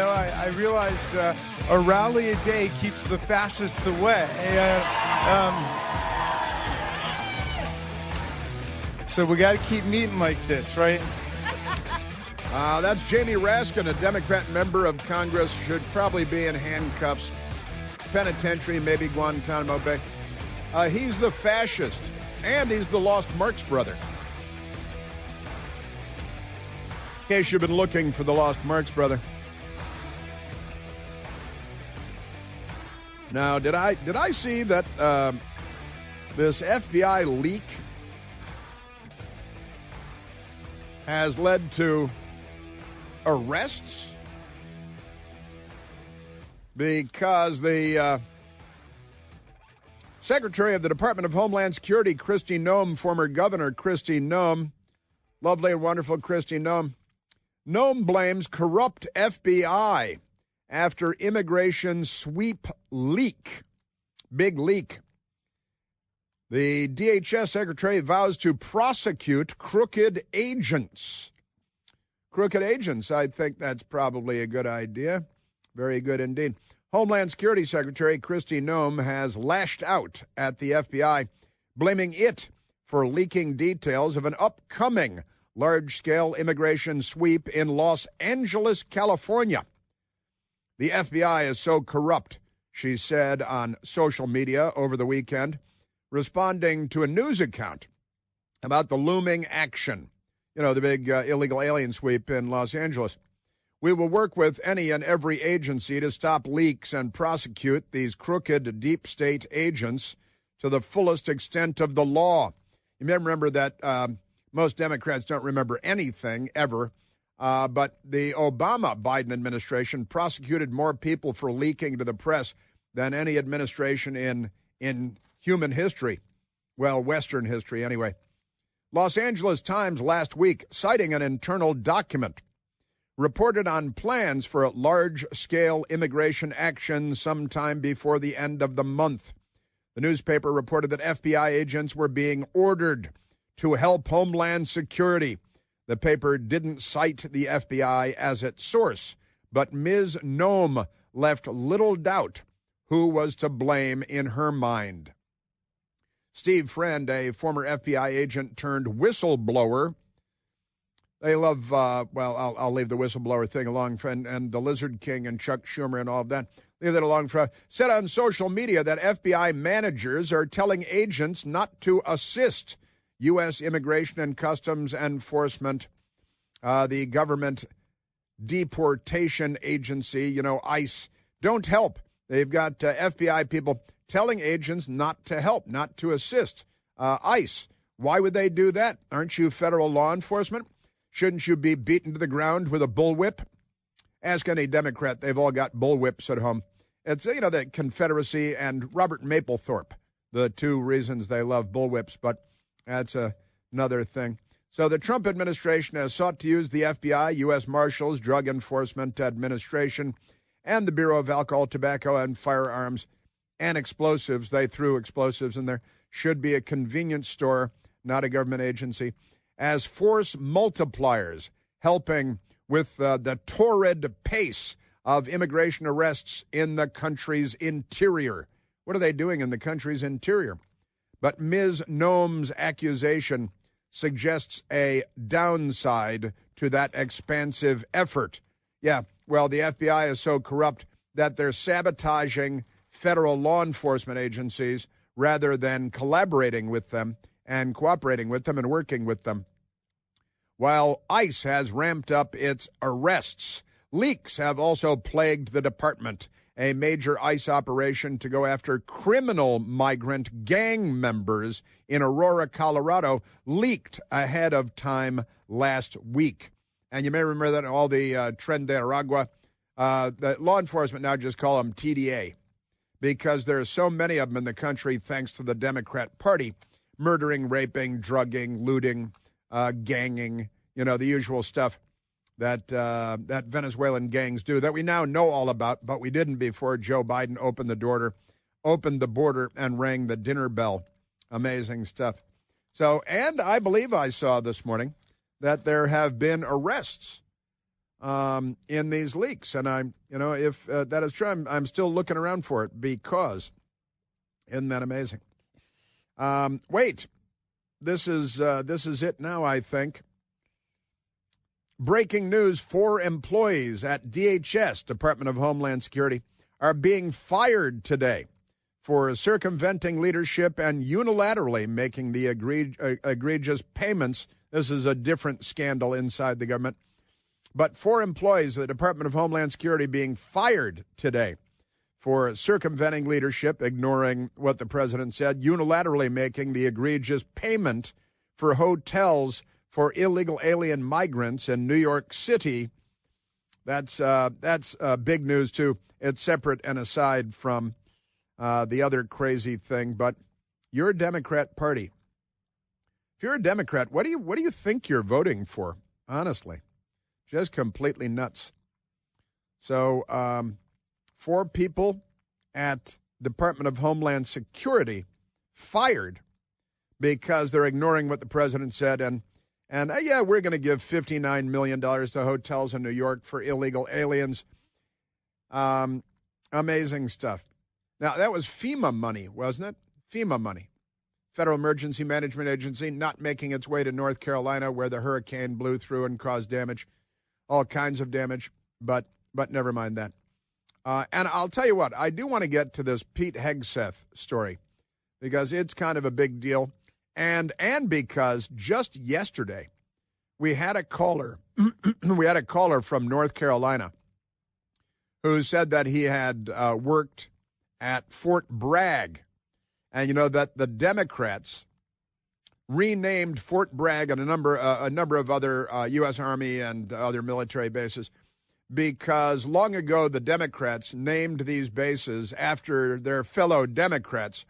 I realized a rally a day keeps the fascists away. So we got to keep meeting like this, right? That's Jamie Raskin, a Democrat member of Congress, should probably be in handcuffs, penitentiary, maybe Guantanamo Bay. He's the fascist, and he's the Lost Marks brother. In case you've been looking for the Lost Marks brother. Now, did I see that this FBI leak has led to arrests? Because the Secretary of the Department of Homeland Security, Kristi Noem, former Governor Kristi Noem, lovely and wonderful Kristi Noem, Noem blames corrupt FBI after immigration sweep leak. Big leak. The DHS Secretary vows to prosecute crooked agents. Crooked agents, I think that's probably a good idea. Very good indeed. Homeland Security Secretary Kristi Noem has lashed out at the FBI, blaming it for leaking details of an upcoming large-scale immigration sweep in Los Angeles, California. The FBI is so corrupt, she said on social media over the weekend, responding to a news account about the looming action, the big illegal alien sweep in Los Angeles. We will work with any and every agency to stop leaks and prosecute these crooked deep state agents to the fullest extent of the law. You may remember that most Democrats don't remember anything ever, but the Obama-Biden administration prosecuted more people for leaking to the press than any administration in human history. Well, Western history, anyway. Los Angeles Times last week, citing an internal document, reported on plans for large-scale immigration action sometime before the end of the month. The newspaper reported that FBI agents were being ordered to help Homeland Security. The paper didn't cite the FBI as its source, but Ms. Noem left little doubt who was to blame in her mind. Steve Friend, a former FBI agent turned whistleblower. They love, I'll leave the whistleblower thing alone, and the Lizard King and Chuck Schumer and all of that. Leave that alone. Said on social media that FBI managers are telling agents not to assist U.S. Immigration and Customs Enforcement, the government deportation agency, ICE. Don't help. They've got FBI people telling agents not to help, not to assist. ICE, why would they do that? Aren't you federal law enforcement? Shouldn't you be beaten to the ground with a bullwhip? Ask any Democrat. They've all got bullwhips at home. It's, the Confederacy and Robert Mapplethorpe, the two reasons they love bullwhips, but that's another thing. So the Trump administration has sought to use the FBI, U.S. Marshals, Drug Enforcement Administration, and the Bureau of Alcohol, Tobacco, and Firearms and Explosives. They threw explosives in there. Should be a convenience store, not a government agency, as force multipliers, helping with the torrid pace of immigration arrests in the country's interior. What are they doing in the country's interior? But Ms. Noem's accusation suggests a downside to that expansive effort. Yeah, well, the FBI is so corrupt that they're sabotaging federal law enforcement agencies rather than collaborating with them and cooperating with them and working with them. While ICE has ramped up its arrests, leaks have also plagued the department. A major ICE operation to go after criminal migrant gang members in Aurora, Colorado, leaked ahead of time last week. And you may remember that all the Tren de Aragua, the law enforcement now just call them TDA, because there are so many of them in the country thanks to the Democrat Party, murdering, raping, drugging, looting, ganging, the usual stuff that Venezuelan gangs do that we now know all about, but we didn't before Joe Biden opened the border and rang the dinner bell. Amazing stuff. So, and I believe I saw this morning that there have been arrests in these leaks. And if that is true, I'm still looking around for it because isn't that amazing? Wait, this is it now, I think. Breaking news, 4 employees at DHS, Department of Homeland Security, are being fired today for circumventing leadership and unilaterally making the egregious payments. This is a different scandal inside the government. But 4 employees of the Department of Homeland Security being fired today for circumventing leadership, ignoring what the president said, unilaterally making the egregious payment for hotels for illegal alien migrants in New York City. That's big news, too. It's separate and aside from the other crazy thing. But you're a Democrat party. If you're a Democrat, what do you think you're voting for? Honestly, just completely nuts. So 4 people at Department of Homeland Security fired because they're ignoring what the president said. And we're going to give $59 million to hotels in New York for illegal aliens. Amazing stuff. Now, that was FEMA money, wasn't it? FEMA money. Federal Emergency Management Agency, not making its way to North Carolina where the hurricane blew through and caused damage, all kinds of damage, but never mind that. And I'll tell you what, I do want to get to this Pete Hegseth story because it's kind of a big deal. And because just yesterday we had a caller from North Carolina who said that he had worked at Fort Bragg. And you know that the Democrats renamed Fort Bragg and a number of other U.S. Army and other military bases because long ago the Democrats named these bases after their fellow Democrats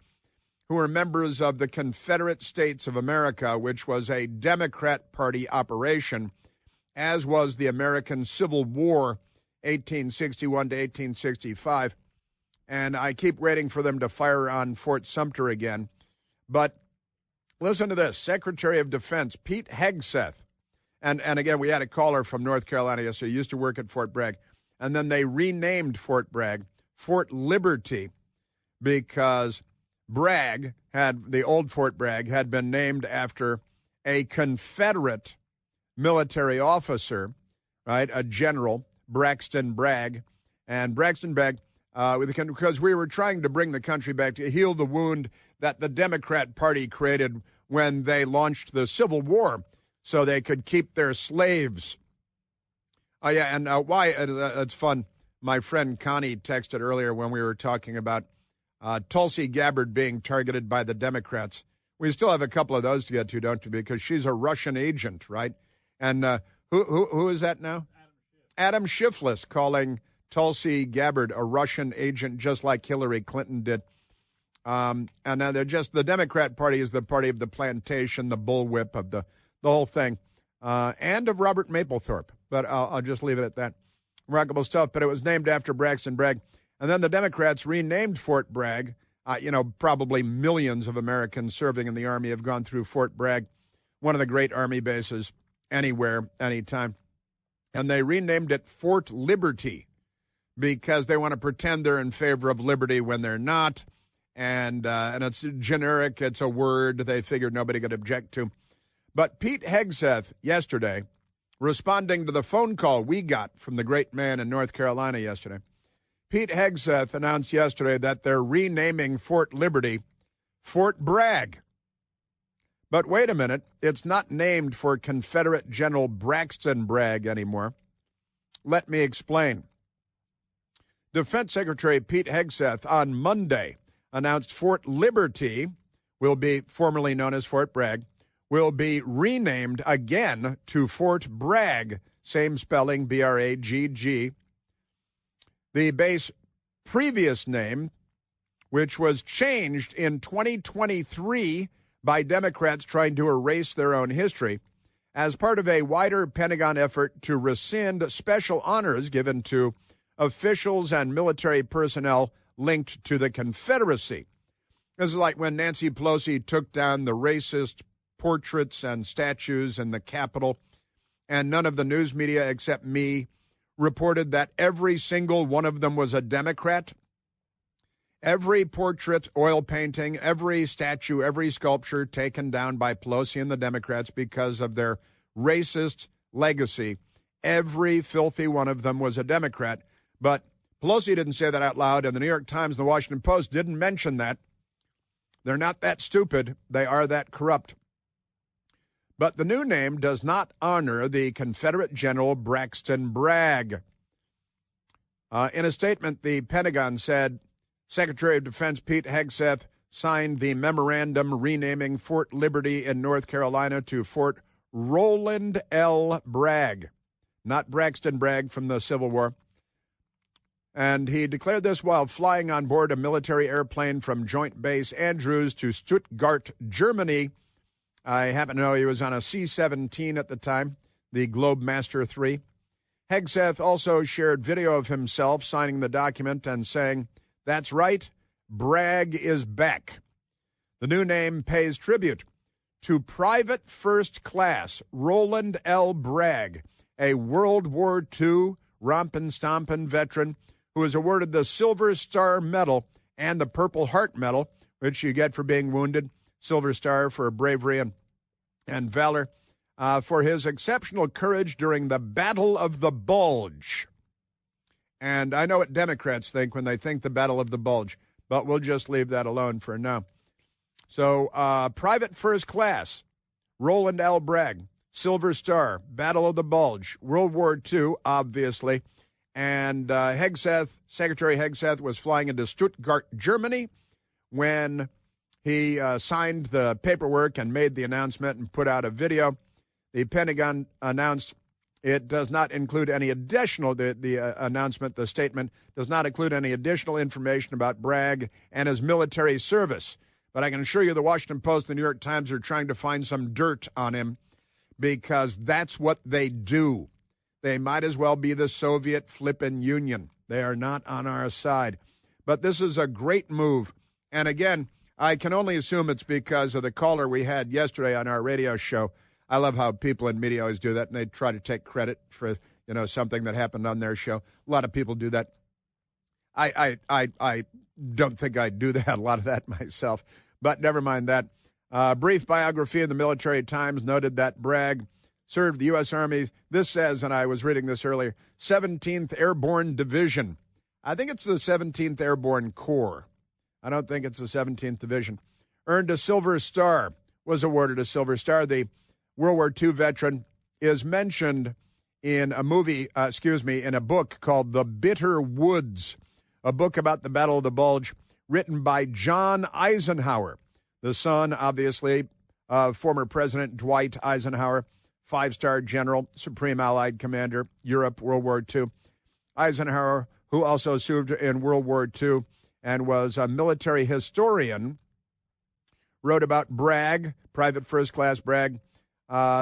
who were members of the Confederate States of America, which was a Democrat Party operation, as was the American Civil War, 1861 to 1865. And I keep waiting for them to fire on Fort Sumter again. But listen to this. Secretary of Defense Pete Hegseth, and again, we had a caller from North Carolina yesterday, used to work at Fort Bragg, and then they renamed Fort Bragg Fort Liberty because Bragg the old Fort Bragg had been named after a Confederate military officer, right, a general, Braxton Bragg. And Braxton Bragg, because we were trying to bring the country back to heal the wound that the Democrat Party created when they launched the Civil War so they could keep their slaves. It's fun. My friend Connie texted earlier when we were talking about Tulsi Gabbard being targeted by the Democrats. We still have a couple of those to get to, don't we? Because she's a Russian agent, right? And who is that now? Adam Schiff calling Tulsi Gabbard a Russian agent, just like Hillary Clinton did. And now the Democrat Party is the party of the plantation, the bullwhip of the whole thing, and of Robert Mapplethorpe. But I'll just leave it at that. Remarkable stuff. But it was named after Braxton Bragg. And then the Democrats renamed Fort Bragg. Probably millions of Americans serving in the Army have gone through Fort Bragg, one of the great Army bases anywhere, anytime. And they renamed it Fort Liberty because they want to pretend they're in favor of liberty when they're not. And it's generic. It's a word they figured nobody could object to. But Pete Hegseth yesterday, responding to the phone call we got from the great man in North Carolina yesterday, Pete Hegseth announced yesterday that they're renaming Fort Liberty Fort Bragg. But wait a minute, it's not named for Confederate General Braxton Bragg anymore. Let me explain. Defense Secretary Pete Hegseth on Monday announced Fort Liberty will be formerly known as Fort Bragg, will be renamed again to Fort Bragg, same spelling, B-R-A-G-G. The base previous name, which was changed in 2023 by Democrats trying to erase their own history, as part of a wider Pentagon effort to rescind special honors given to officials and military personnel linked to the Confederacy. This is like when Nancy Pelosi took down the racist portraits and statues in the Capitol, and none of the news media except me reported that every single one of them was a Democrat. Every portrait, oil painting, every statue, every sculpture taken down by Pelosi and the Democrats because of their racist legacy, every filthy one of them was a Democrat. But Pelosi didn't say that out loud, and the New York Times and the Washington Post didn't mention that. They're not that stupid. They are that corrupt. But the new name does not honor the Confederate General Braxton Bragg. In a statement, the Pentagon said Secretary of Defense Pete Hegseth signed the memorandum renaming Fort Liberty in North Carolina to Fort Roland L. Bragg, not Braxton Bragg from the Civil War. And he declared this while flying on board a military airplane from Joint Base Andrews to Stuttgart, Germany. I happen to know he was on a C-17 at the time, the Globemaster III. Hegseth also shared video of himself signing the document and saying, "That's right, Bragg is back." The new name pays tribute to Private First Class Roland L. Bragg, a World War II rompin'-stompin' veteran who was awarded the Silver Star Medal and the Purple Heart Medal, which you get for being wounded, Silver Star for bravery and valor, for his exceptional courage during the Battle of the Bulge. And I know what Democrats think when they think the Battle of the Bulge, but we'll just leave that alone for now. So, Private First Class, Roland L. Bragg, Silver Star, Battle of the Bulge, World War II, obviously. And Secretary Hegseth was flying into Stuttgart, Germany, when he signed the paperwork and made the announcement and put out a video. The Pentagon announced it does not include any additional, the announcement, the statement, does not include any additional information about Bragg and his military service. But I can assure you the Washington Post and the New York Times are trying to find some dirt on him because that's what they do. They might as well be the Soviet flippin' Union. They are not on our side. But this is a great move. And again, I can only assume it's because of the caller we had yesterday on our radio show. I love how people in media always do that, and they try to take credit for, something that happened on their show. A lot of people do that. I don't think I do that, a lot of that myself. But never mind that. Brief biography in the Military Times noted that Bragg served the U.S. Army. This says, and I was reading this earlier, 17th Airborne Division. I think it's the 17th Airborne Corps. I don't think it's the 17th Division. Earned a Silver Star, was awarded a Silver Star. The World War II veteran is mentioned in a in a book called The Bitter Woods, a book about the Battle of the Bulge, written by John Eisenhower, the son, obviously, of former President Dwight Eisenhower, five-star general, Supreme Allied Commander, Europe, World War II. Eisenhower, who also served in World War II and was a military historian, wrote about Bragg, Private First Class Bragg,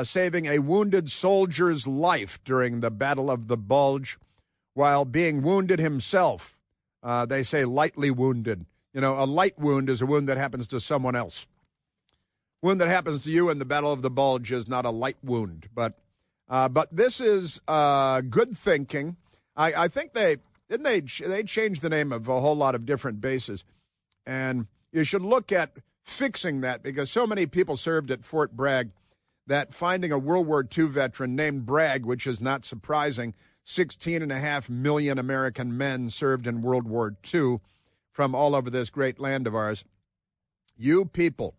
saving a wounded soldier's life during the Battle of the Bulge while being wounded himself. They say lightly wounded. A light wound is a wound that happens to someone else. Wound that happens to you in the Battle of the Bulge is not a light wound, but this is good thinking. I think they changed the name of a whole lot of different bases, and you should look at fixing that because so many people served at Fort Bragg that finding a World War II veteran named Bragg, which is not surprising, 16.5 million American men served in World War II from all over this great land of ours. You people.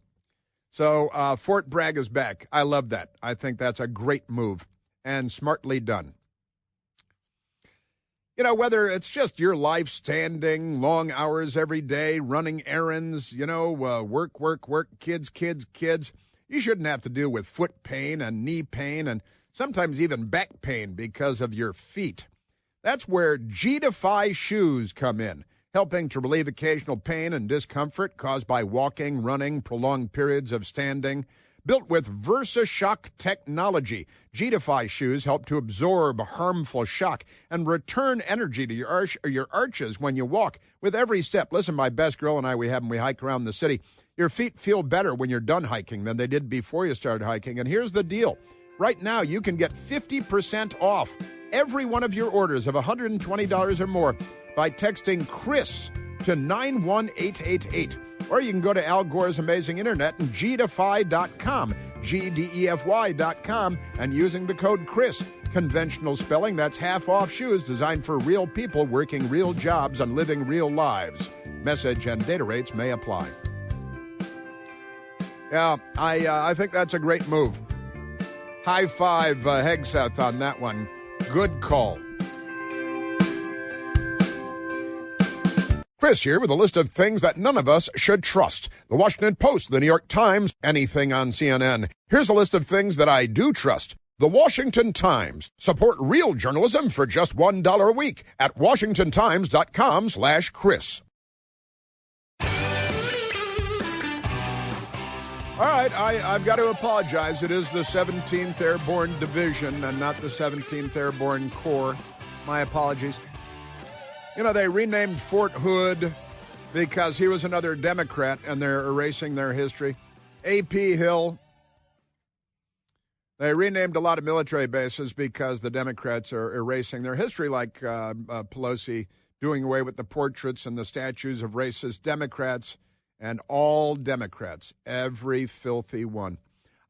So Fort Bragg is back. I love that. I think that's a great move and smartly done. Whether it's just your life standing, long hours every day, running errands, work, kids, you shouldn't have to deal with foot pain and knee pain and sometimes even back pain because of your feet. That's where G-Defy shoes come in, helping to relieve occasional pain and discomfort caused by walking, running, prolonged periods of standing. Built with VersaShock technology, G-Defy shoes help to absorb harmful shock and return energy to your arches when you walk. With every step, listen, my best girl and I, we hike around the city. Your feet feel better when you're done hiking than they did before you started hiking. And here's the deal. Right now, you can get 50% off every one of your orders of $120 or more by texting Chris to 91888. Or you can go to Al Gore's amazing internet and gdefy.com, GDEFY.com, and using the code Chris. Conventional spelling, that's half off shoes designed for real people working real jobs and living real lives. Message and data rates may apply. Yeah, I think that's a great move. High five, Hegseth, on that one. Good call. Chris here with a list of things that none of us should trust. The Washington Post, the New York Times, anything on CNN. Here's a list of things that I do trust. The Washington Times. Support real journalism for just $1 a week at washingtontimes.com/Chris. All right, I've got to apologize. It is the 17th Airborne Division and not the 17th Airborne Corps. My apologies. You know, they renamed Fort Hood because he was another Democrat, and they're erasing their history. A.P. Hill. They renamed a lot of military bases because the Democrats are erasing their history, like Pelosi doing away with the portraits and the statues of racist Democrats, and all Democrats, every filthy one.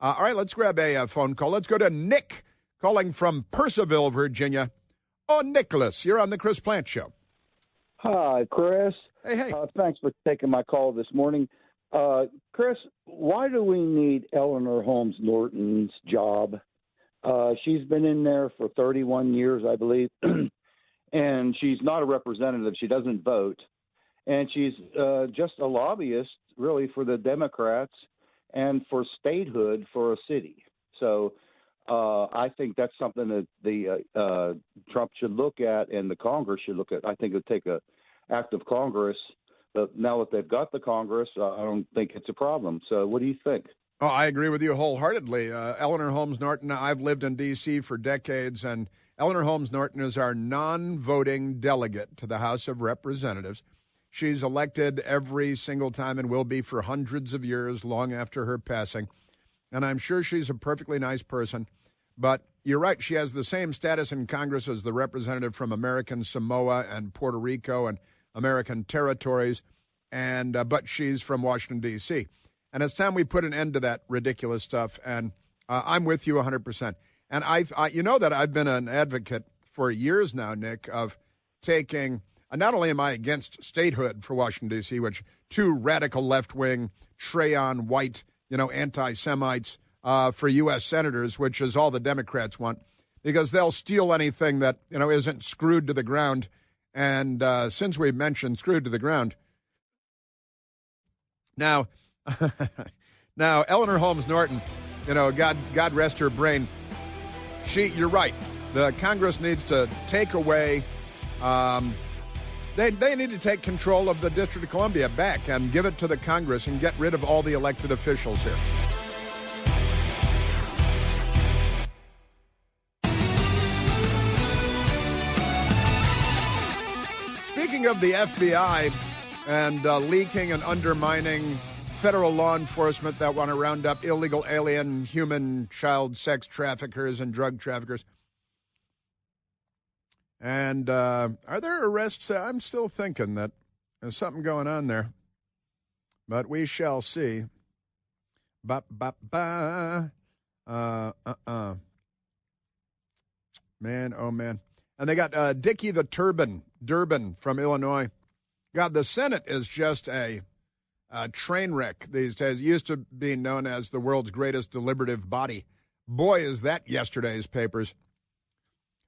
All right, let's grab a phone call. Let's go to Nick calling from Purcellville, Virginia. Oh, Nicholas, you're on the Chris Plant Show. Hi, Chris. Hey. Thanks for taking my call this morning. Chris, why do we need Eleanor Holmes Norton's job? She's been in there for 31 years, I believe, and she's not a representative. She doesn't vote. And she's just a lobbyist, really, for the Democrats and for statehood for a city. So I think that's something that the Trump should look at and the Congress should look at. I think it would take an act of Congress. But now that they've got the Congress, I don't think it's a problem. So what do you think? Oh, I agree with you wholeheartedly. Eleanor Holmes Norton, I've lived in D.C. for decades, and Eleanor Holmes Norton is our non-voting delegate to the House of Representatives. She's elected every single time and will be for hundreds of years, long after her passing. And I'm sure she's a perfectly nice person. But you're right, she has the same status in Congress as the representative from American Samoa and Puerto Rico and American territories, and but she's from Washington, D.C. And it's time we put an end to that ridiculous stuff, and I'm with you 100%. And I you know that I've been an advocate for years now, Nick, of taking, not only am I against statehood for Washington, D.C., which two radical left-wing, Trayon white, anti-Semites for U.S. senators, which is all the Democrats want, because they'll steal anything that, isn't screwed to the ground. And since we've mentioned screwed to the ground, now Eleanor Holmes Norton, God rest her brain. You're right. The Congress needs to take away. They need to take control of the District of Columbia back and give it to the Congress and get rid of all the elected officials here. Speaking of the FBI and leaking and undermining federal law enforcement that want to round up illegal alien, human, child sex traffickers and drug traffickers. And are there arrests? I'm still thinking that there's something going on there. But we shall see. Man, oh, man. And they got Dickie the Turban, Durbin from Illinois. God, the Senate is just a train wreck these days. It used to be known as the world's greatest deliberative body. Boy, is that yesterday's papers.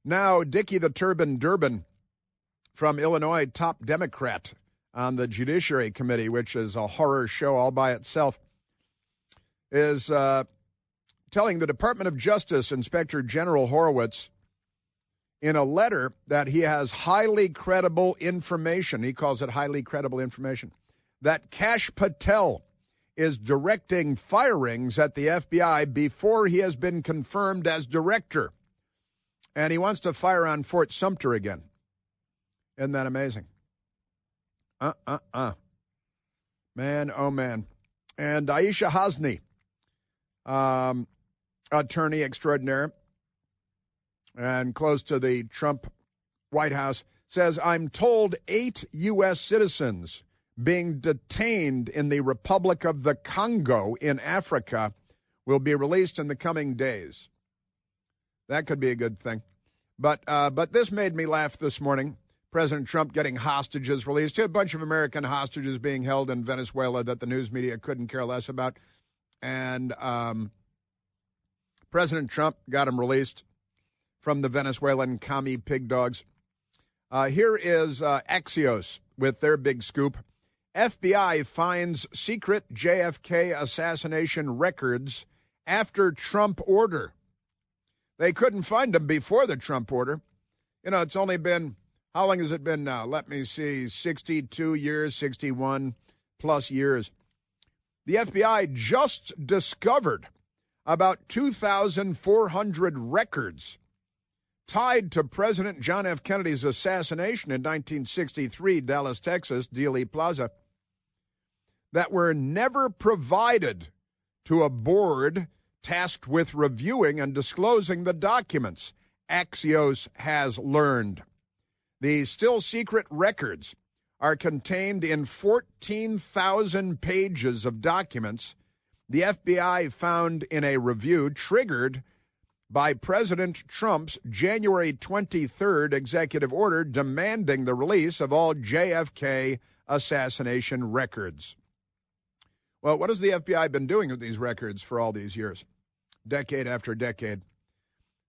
Now, Dickie the Turban Durbin from Illinois, top Democrat on the Judiciary Committee, which is a horror show all by itself, is telling the Department of Justice Inspector General Horowitz in a letter that he has highly credible information, he calls it highly credible information, that Kash Patel is directing firings at the FBI before he has been confirmed as director. And he wants to fire on Fort Sumter again. Isn't that amazing? Man, oh, man. And Aisha Hasni, attorney extraordinaire, and close to the Trump White House, says, I'm told 8 U.S. citizens being detained in the Republic of the Congo in Africa will be released in the coming days. That could be a good thing. But this made me laugh this morning. President Trump getting hostages released. A bunch of American hostages being held in Venezuela that the news media couldn't care less about. And President Trump got them released from the Venezuelan commie pig dogs. Here is Axios with their big scoop. FBI finds secret JFK assassination records after Trump order. They couldn't find them before the Trump order. You know, it's only been, how long has it been now? Let me see, 62 years, 61 plus years. The FBI just discovered about 2,400 records tied to President John F. Kennedy's assassination in 1963, Dallas, Texas, Dealey Plaza, that were never provided to a board tasked with reviewing and disclosing the documents, Axios has learned. The still secret records are contained in 14,000 pages of documents the FBI found in a review triggered by President Trump's January 23rd executive order demanding the release of all JFK assassination records. Well, what has the FBI been doing with these records for all these years? Decade after decade.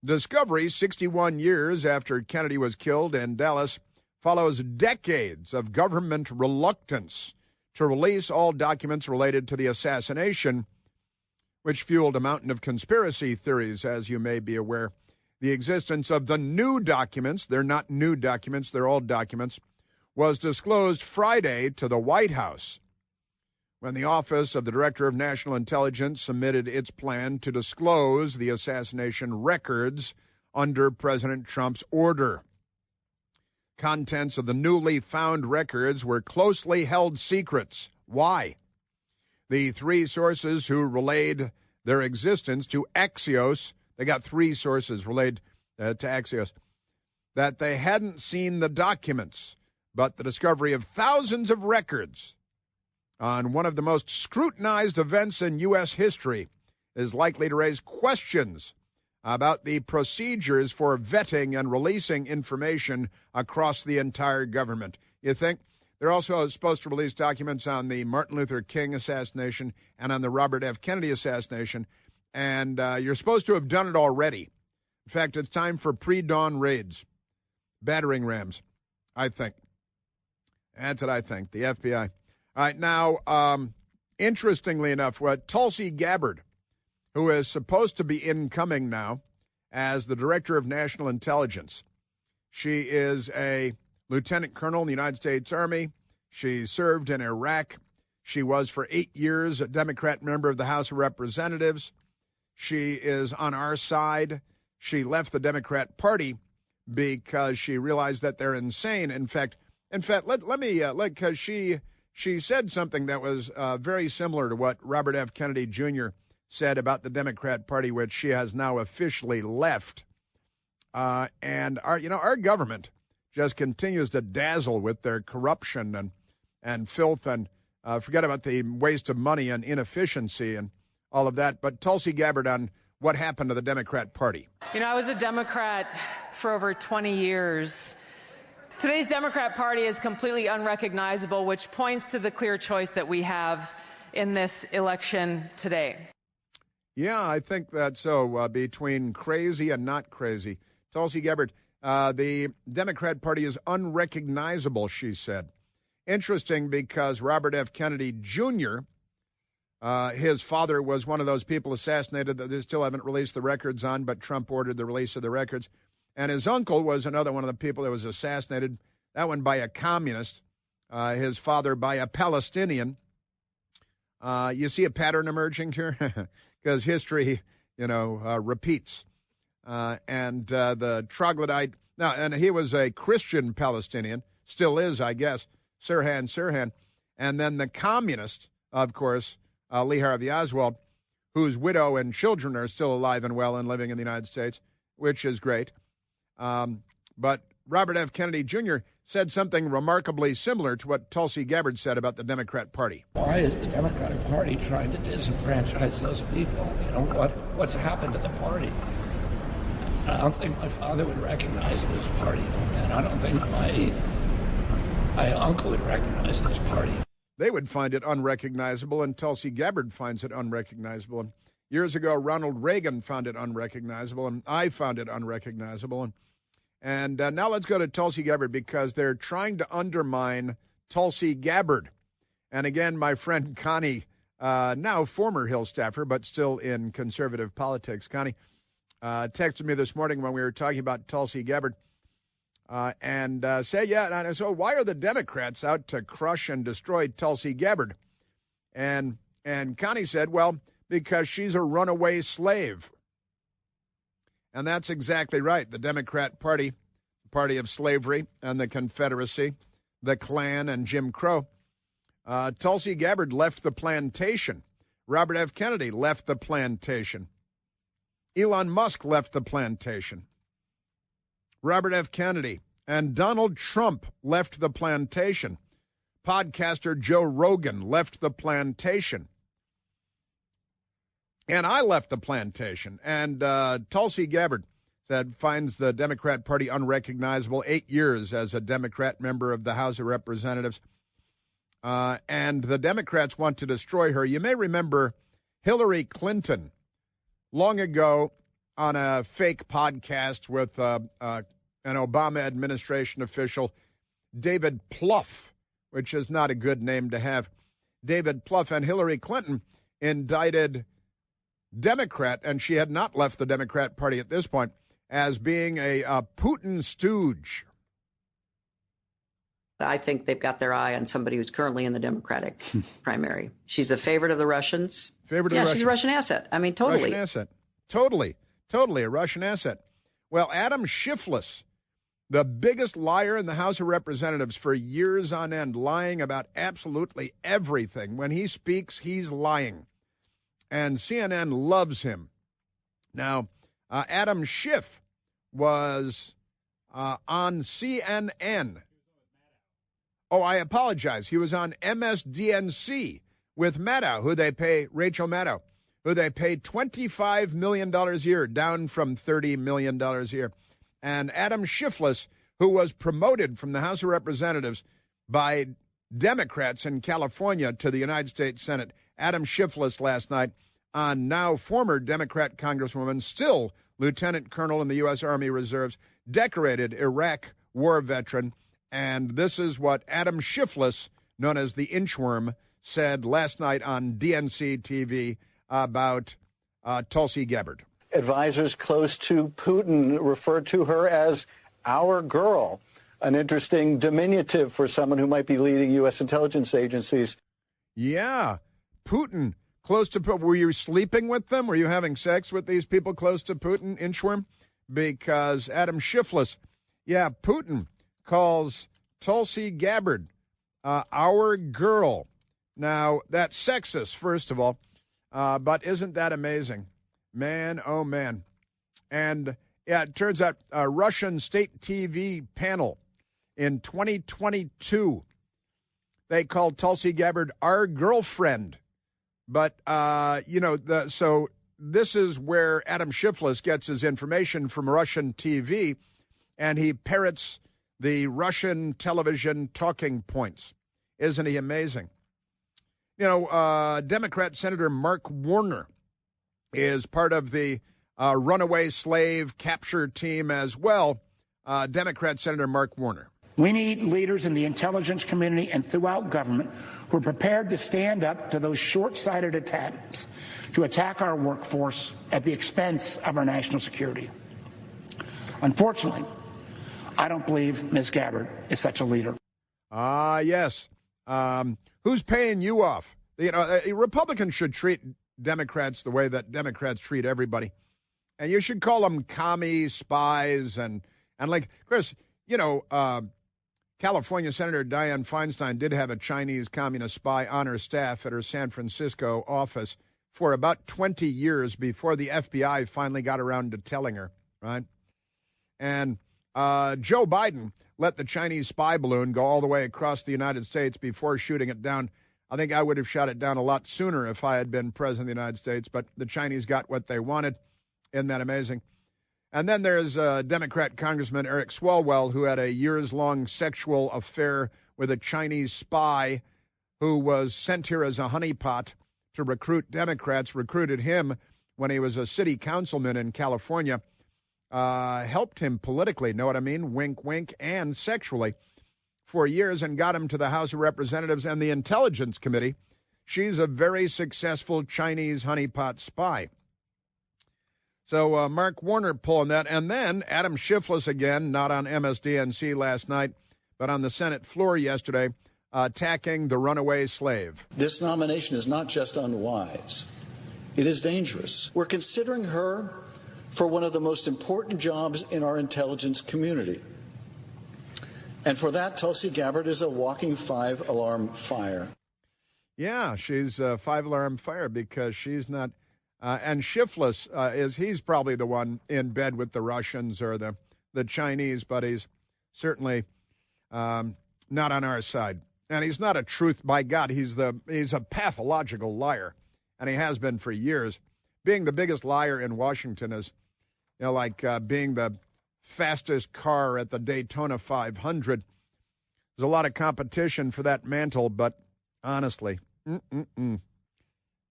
Discovery, 61 years after Kennedy was killed in Dallas, follows decades of government reluctance to release all documents related to the assassination, which fueled a mountain of conspiracy theories, as you may be aware. The existence of the new documents, they're not new documents, they're old documents, was disclosed Friday to the White House when the Office of the Director of National Intelligence submitted its plan to disclose the assassination records under President Trump's order. Contents of the newly found records were closely held secrets. Why? The 3 sources who relayed their existence to Axios, they got 3 sources relayed to Axios, that they hadn't seen the documents, but the discovery of thousands of records on one of the most scrutinized events in U.S. history is likely to raise questions about the procedures for vetting and releasing information across the entire government. You think? They're also supposed to release documents on the Martin Luther King assassination and on the Robert F. Kennedy assassination, and you're supposed to have done it already. In fact, it's time for pre-dawn raids, battering rams, I think. That's what I think, the FBI. All right, now, interestingly enough, Tulsi Gabbard, who is supposed to be incoming now as the Director of National Intelligence, she is a Lieutenant Colonel in the United States Army. She served in Iraq. She was for 8 years a Democrat member of the House of Representatives. She is on our side. She left the Democrat Party because she realized that they're insane. In fact, because she said something that was very similar to what Robert F. Kennedy Jr. said about the Democrat Party, which she has now officially left. And our government just continues to dazzle with their corruption and filth and forget about the waste of money and inefficiency and all of that. But Tulsi Gabbard on what happened to the Democrat Party. You know, I was a Democrat for over 20 years. Today's Democrat Party is completely unrecognizable, which points to the clear choice that we have in this election today. Yeah, I think that's so, between crazy and not crazy. Tulsi Gabbard, the Democrat Party is unrecognizable, she said. Interesting because Robert F. Kennedy Jr., his father was one of those people assassinated that they still haven't released the records on, but Trump ordered the release of the records. And his uncle was another one of the people that was assassinated, that one by a communist, his father by a Palestinian. You see a pattern emerging here? Because history, repeats. And the troglodyte, now, and he was a Christian Palestinian, still is, I guess, Sirhan. And then the communist, of course, Lee Harvey Oswald, whose widow and children are still alive and well and living in the United States, which is great. But Robert F. Kennedy Jr. said something remarkably similar to what Tulsi Gabbard said about the Democrat Party. Why is the Democratic Party trying to disenfranchise those people? You know, what's happened to the party? I don't think my father would recognize this party, and I don't think my uncle would recognize this party. They would find it unrecognizable, and Tulsi Gabbard finds it unrecognizable. And years ago, Ronald Reagan found it unrecognizable, and I found it unrecognizable. And now let's go to Tulsi Gabbard, because they're trying to undermine Tulsi Gabbard. And again, my friend Connie, now former Hill staffer, but still in conservative politics, Connie, texted me this morning when we were talking about Tulsi Gabbard and said, yeah, so why are the Democrats out to crush and destroy Tulsi Gabbard? And Connie said, well, because she's a runaway slave. And that's exactly right. The Democrat Party, the party of slavery and the Confederacy, the Klan and Jim Crow. Tulsi Gabbard left the plantation. Robert F. Kennedy left the plantation. Elon Musk left the plantation. Robert F. Kennedy and Donald Trump left the plantation. Podcaster Joe Rogan left the plantation. And I left the plantation. And Tulsi Gabbard finds the Democrat Party unrecognizable. 8 years as a Democrat member of the House of Representatives. And the Democrats want to destroy her. You may remember Hillary Clinton long ago on a fake podcast with an Obama administration official, David Plouffe, which is not a good name to have. David Plouffe and Hillary Clinton indicted Democrat, and she had not left the Democrat Party at this point, as being a Putin stooge. I think they've got their eye on somebody who's currently in the Democratic primary. She's the favorite of the Russians. She's a Russian asset. I mean, totally. Russian asset. Totally a Russian asset. Well, Adam Schiff, the biggest liar in the House of Representatives for years on end, lying about absolutely everything. When he speaks, he's lying. And CNN loves him. Now, Adam Schiff was on CNN. Oh, I apologize. He was on MSDNC with Maddow, Rachel Maddow, who they pay $25 million a year, down from $30 million a year. And Adam Schiff, who was promoted from the House of Representatives by Democrats in California to the United States Senate. Adam Schiff last night on now former Democrat Congresswoman, still Lieutenant Colonel in the U.S. Army Reserves, decorated Iraq war veteran. And this is what Adam Schiff, known as the Inchworm, said last night on DNC TV about Tulsi Gabbard. Advisors close to Putin referred to her as our girl, an interesting diminutive for someone who might be leading U.S. intelligence agencies. Yeah, Putin, close to Putin. Were you sleeping with them? Were you having sex with these people close to Putin, Inchworm? Because Adam Schiff, Putin calls Tulsi Gabbard our girl. Now, that's sexist, first of all, but isn't that amazing? Man, oh, man. And, yeah, it turns out a Russian state TV panel in 2022, they called Tulsi Gabbard our girlfriend. But, so this is where Adam Schiff gets his information from Russian TV, and he parrots the Russian television talking points. Isn't he amazing? Democrat Senator Mark Warner is part of the runaway slave capture team as well. Democrat Senator Mark Warner. We need leaders in the intelligence community and throughout government who are prepared to stand up to those short-sighted attempts to attack our workforce at the expense of our national security. Unfortunately, I don't believe Ms. Gabbard is such a leader. Yes. Who's paying you off? Republicans should treat Democrats the way that Democrats treat everybody. And you should call them commie spies and like, Chris, California Senator Dianne Feinstein did have a Chinese communist spy on her staff at her San Francisco office for about 20 years before the FBI finally got around to telling her, right? And Joe Biden let the Chinese spy balloon go all the way across the United States before shooting it down. I think I would have shot it down a lot sooner if I had been president of the United States, but the Chinese got what they wanted. Isn't that amazing? And then there's Democrat Congressman Eric Swalwell, who had a years-long sexual affair with a Chinese spy who was sent here as a honeypot to recruit Democrats, recruited him when he was a city councilman in California, helped him politically, know what I mean? Wink, wink, and sexually for years, and got him to the House of Representatives and the Intelligence Committee. She's a very successful Chinese honeypot spy. So Mark Warner pulling that. And then Adam Schiff again, not on MSDNC last night, but on the Senate floor yesterday, attacking the runaway slave. This nomination is not just unwise. It is dangerous. We're considering her for one of the most important jobs in our intelligence community. And for that, Tulsi Gabbard is a walking 5-alarm fire. Yeah, she's a 5-alarm fire because she's not... and Shiftless, he's probably the one in bed with the Russians or the Chinese, but he's certainly not on our side. And he's not a truth, by God, he's a pathological liar, and he has been for years. Being the biggest liar in Washington is, like being the fastest car at the Daytona 500. There's a lot of competition for that mantle, but honestly,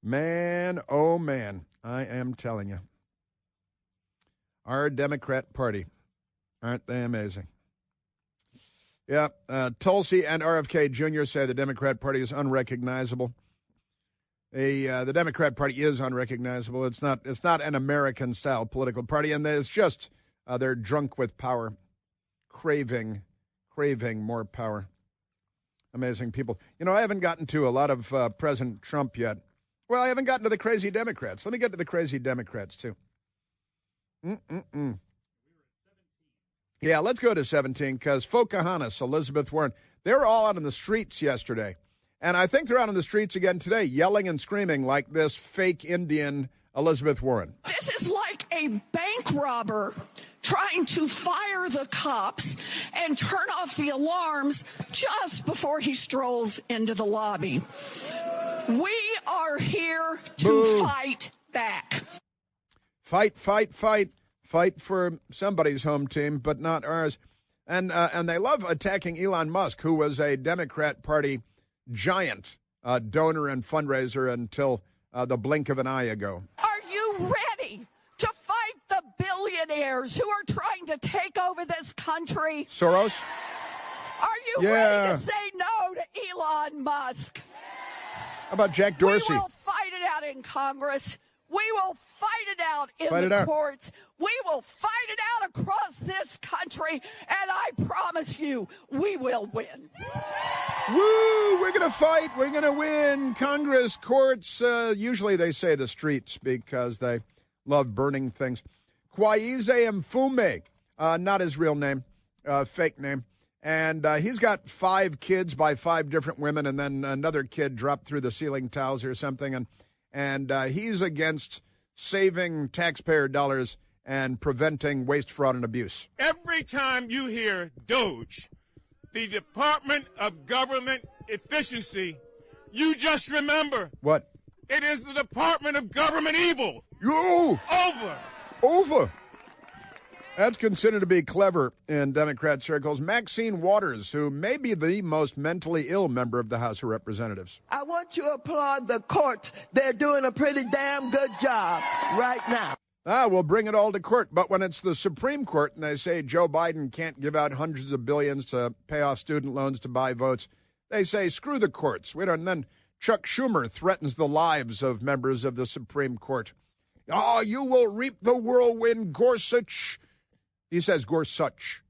man, oh man, I am telling you. Our Democrat Party, aren't they amazing? Yeah, Tulsi and RFK Jr. say the Democrat Party is unrecognizable. The Democrat Party is unrecognizable. It's not an American-style political party, and it's just they're drunk with power, craving more power. Amazing people. I haven't gotten to a lot of President Trump yet. Well, I haven't gotten to the crazy Democrats. Let me get to the crazy Democrats, too. Yeah, let's go to 17, because Pocahontas, Elizabeth Warren, they were all out in the streets yesterday. And I think they're out in the streets again today, yelling and screaming like this fake Indian Elizabeth Warren. This is like a bank robber trying to fire the cops and turn off the alarms just before he strolls into the lobby. We are here to fight back. Fight. Fight for somebody's home team, but not ours. And they love attacking Elon Musk, who was a Democrat Party giant donor and fundraiser until the blink of an eye ago. Are you ready to fight the billionaires who are trying to take over this country? Soros? Are you ready to say no to Elon Musk? How about Jack Dorsey? We will fight it out in Congress. We will fight it out in the courts. We will fight it out across this country, and I promise you, we will win. Woo! We're going to fight. We're going to win. Congress, courts, usually they say the streets because they love burning things. Kwaize Mfume, not his real name, fake name. And he's got 5 kids by 5 different women, and then another kid dropped through the ceiling tiles or something. And he's against saving taxpayer dollars and preventing waste, fraud, and abuse. Every time you hear DOGE, the Department of Government Efficiency, you just remember. What? It is the Department of Government Evil. You! Over. That's considered to be clever in Democrat circles. Maxine Waters, who may be the most mentally ill member of the House of Representatives. I want to applaud the courts. They're doing a pretty damn good job right now. We'll bring it all to court. But when it's the Supreme Court and they say Joe Biden can't give out hundreds of billions to pay off student loans to buy votes, they say, screw the courts. And then Chuck Schumer threatens the lives of members of the Supreme Court. You will reap the whirlwind, Gorsuch. He says Gorsuch,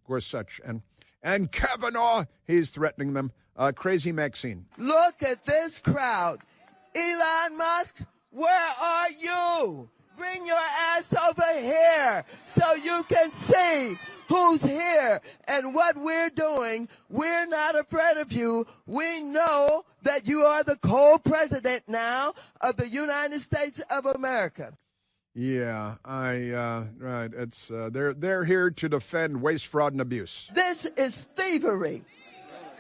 and Kavanaugh, he's threatening them. Crazy Maxine. Look at this crowd. Elon Musk, where are you? Bring your ass over here so you can see who's here and what we're doing. We're not afraid of you. We know that you are the co-president now of the United States of America. Yeah, right. It's they're here to defend waste, fraud, and abuse. This is thievery.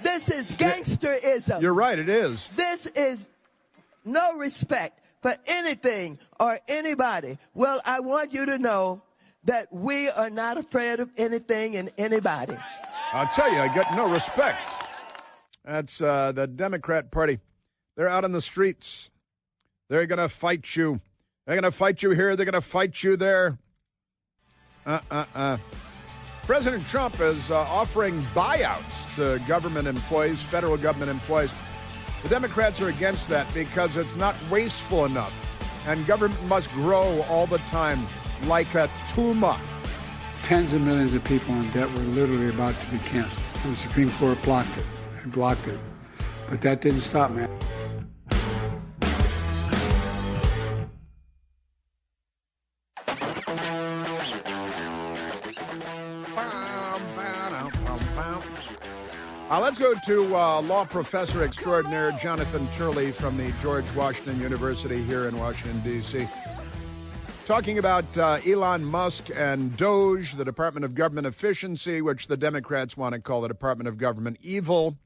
This is gangsterism. You're right, it is. This is no respect for anything or anybody. Well, I want you to know that we are not afraid of anything and anybody. I'll tell you, I get no respect. That's the Democrat Party. They're out on the streets. They're going to fight you. They're going to fight you here. They're going to fight you there. President Trump is offering buyouts to government employees, federal government employees. The Democrats are against that because it's not wasteful enough, and government must grow all the time like a tumor. Tens of millions of people in debt were literally about to be canceled. The Supreme Court blocked it. It blocked it. But that didn't stop, man. Let's go to law professor extraordinaire Jonathan Turley from the George Washington University here in Washington, D.C. Talking about Elon Musk and DOGE, the Department of Government Efficiency, which the Democrats want to call the Department of Government Evil.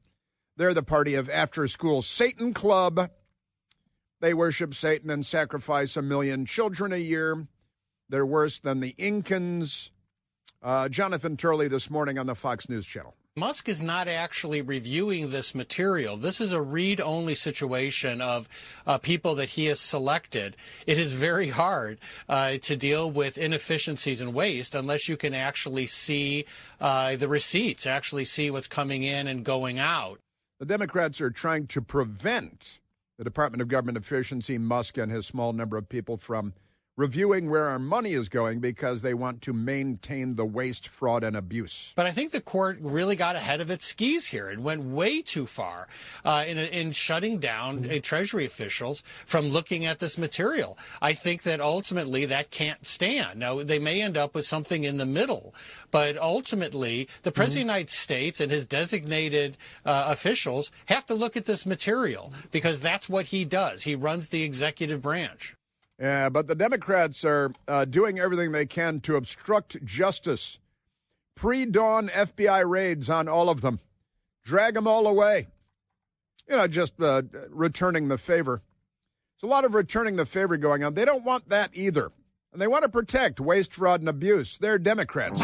They're the party of after-school Satan Club. They worship Satan and sacrifice 1 million children a year. They're worse than the Incans. Jonathan Turley this morning on the Fox News Channel. Musk is not actually reviewing this material. This is a read-only situation of people that he has selected. It is very hard to deal with inefficiencies and waste unless you can actually see the receipts, actually see what's coming in and going out. The Democrats are trying to prevent the Department of Government Efficiency, Musk and his small number of people, from reviewing where our money is going because they want to maintain the waste, fraud, and abuse. But I think the court really got ahead of its skis here. It went way too far in shutting down Treasury officials from looking at this material. I think that ultimately that can't stand. Now, they may end up with something in the middle, but ultimately the President of the United States and his designated officials have to look at this material because that's what he does. He runs the executive branch. Yeah, but the Democrats are doing everything they can to obstruct justice. Pre-dawn FBI raids on all of them. Drag them all away. Just returning the favor. There's a lot of returning the favor going on. They don't want that either. And they want to protect waste, fraud, and abuse. They're Democrats.